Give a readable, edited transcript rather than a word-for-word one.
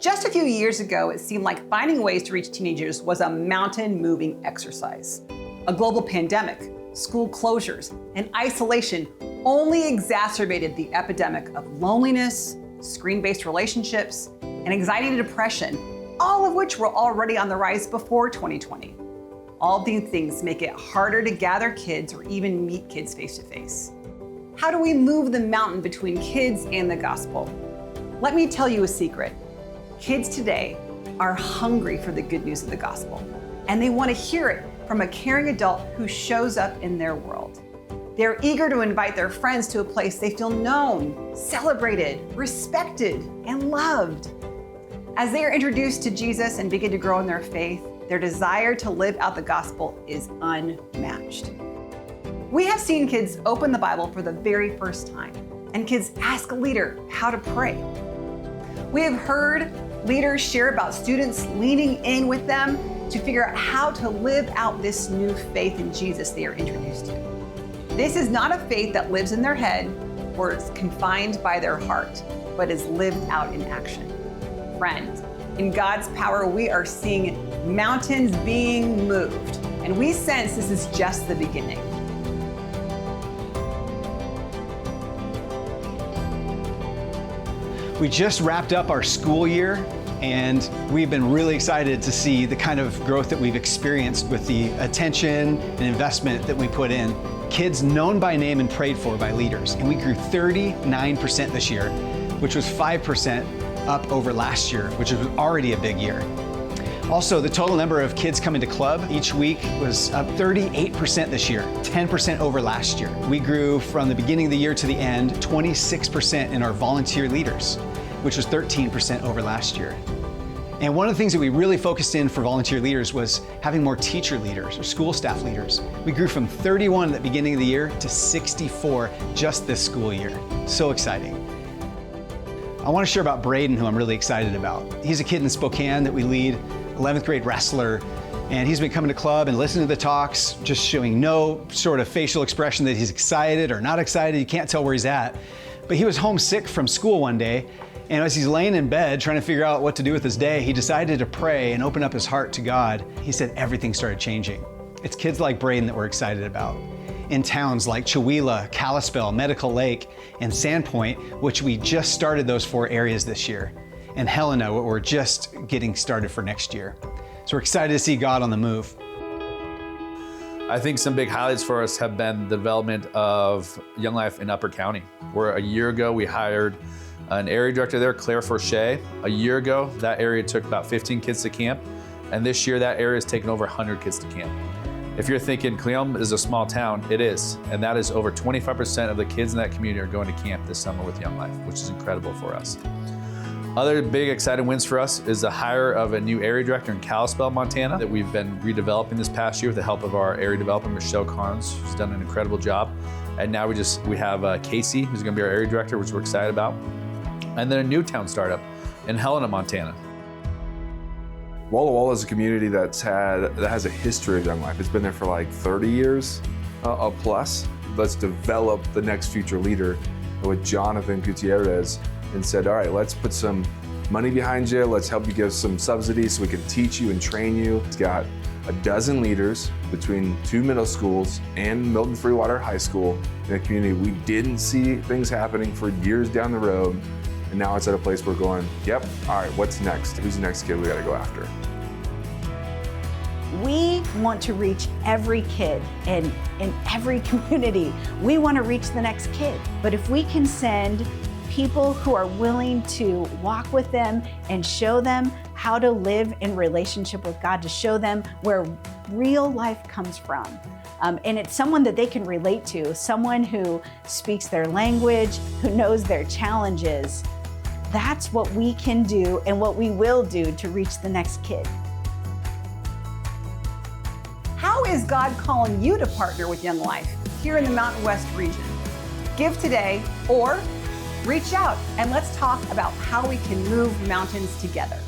Just a few years ago, it seemed like finding ways to reach teenagers was a mountain-moving exercise. A global pandemic, school closures, and isolation only exacerbated the epidemic of loneliness, screen-based relationships, and anxiety and depression, all of which were already on the rise before 2020. All of these things make it harder to gather kids or even meet kids face-to-face. How do we move the mountain between kids and the gospel? Let me tell you a secret. Kids today are hungry for the good news of the gospel, and they want to hear it from a caring adult who shows up in their world. They're eager to invite their friends to a place they feel known, celebrated, respected, and loved. As they are introduced to Jesus and begin to grow in their faith, their desire to live out the gospel is unmatched. We have seen kids open the Bible for the very first time, and kids ask a leader how to pray. We have heard leaders share about students leaning in with them to figure out how to live out this new faith in Jesus they are introduced to. This is not a faith that lives in their head or is confined by their heart, but is lived out in action. Friends, in God's power, we are seeing mountains being moved, and we sense this is just the beginning. We just wrapped up our school year, and we've been really excited to see the kind of growth that we've experienced with the attention and investment that we put in. Kids known by name and prayed for by leaders, and we grew 39% this year, which was 5% up over last year, which was already a big year. Also, the total number of kids coming to club each week was up 38% this year, 10% over last year. We grew from the beginning of the year to the end 26% in our volunteer leaders, which was 13% over last year. And one of the things that we really focused in for volunteer leaders was having more teacher leaders or school staff leaders. We grew from 31 at the beginning of the year to 64 just this school year. So exciting. I want to share about Braden, who I'm really excited about. He's a kid in Spokane that we lead, 11th grade wrestler, and he's been coming to club and listening to the talks, just showing no sort of facial expression that he's excited or not excited. You can't tell where he's at. But he was homesick from school one day, and as he's laying in bed trying to figure out what to do with his day, he decided to pray and open up his heart to God. He said everything started changing. It's kids like Braden that we're excited about. In towns like Chewelah, Kalispell, Medical Lake, and Sandpoint, which we just started those 4 areas this year, and Helena, what we're just getting started for next year. So we're excited to see God on the move. I think some big highlights for us have been the development of Young Life in Upper County, where a year ago we hired an area director there, Claire Forche. A year ago, that area took about 15 kids to camp, and this year that area has taken over 100 kids to camp. If you're thinking Cleom is a small town, it is, and that is over 25% of the kids in that community are going to camp this summer with Young Life, which is incredible for us. Other big exciting wins for us is the hire of a new area director in Kalispell, Montana, that we've been redeveloping this past year with the help of our area developer, Michelle Carnes, who's done an incredible job. And now we have Casey, who's gonna be our area director, which we're excited about. And then a new town startup in Helena, Montana. Walla Walla is a community that has a history of Young Life. It's been there for like 30 years plus. Let's develop the next future leader with Jonathan Gutierrez, and said, all right, let's put some money behind you. Let's help you get some subsidies so we can teach you and train you. He's got a dozen leaders between 2 middle schools and Milton Freewater High School in a community we didn't see things happening for years down the road. And now it's at a place we're going, yep, all right, what's next? Who's the next kid we gotta go after? We want to reach every kid in every community. We want to reach the next kid. But if we can send people who are willing to walk with them and show them how to live in relationship with God, to show them where real life comes from. And it's someone that they can relate to, someone who speaks their language, who knows their challenges. That's what we can do and what we will do to reach the next kid. How is God calling you to partner with Young Life here in the Mountain West region? Give today or reach out and let's talk about how we can move mountains together.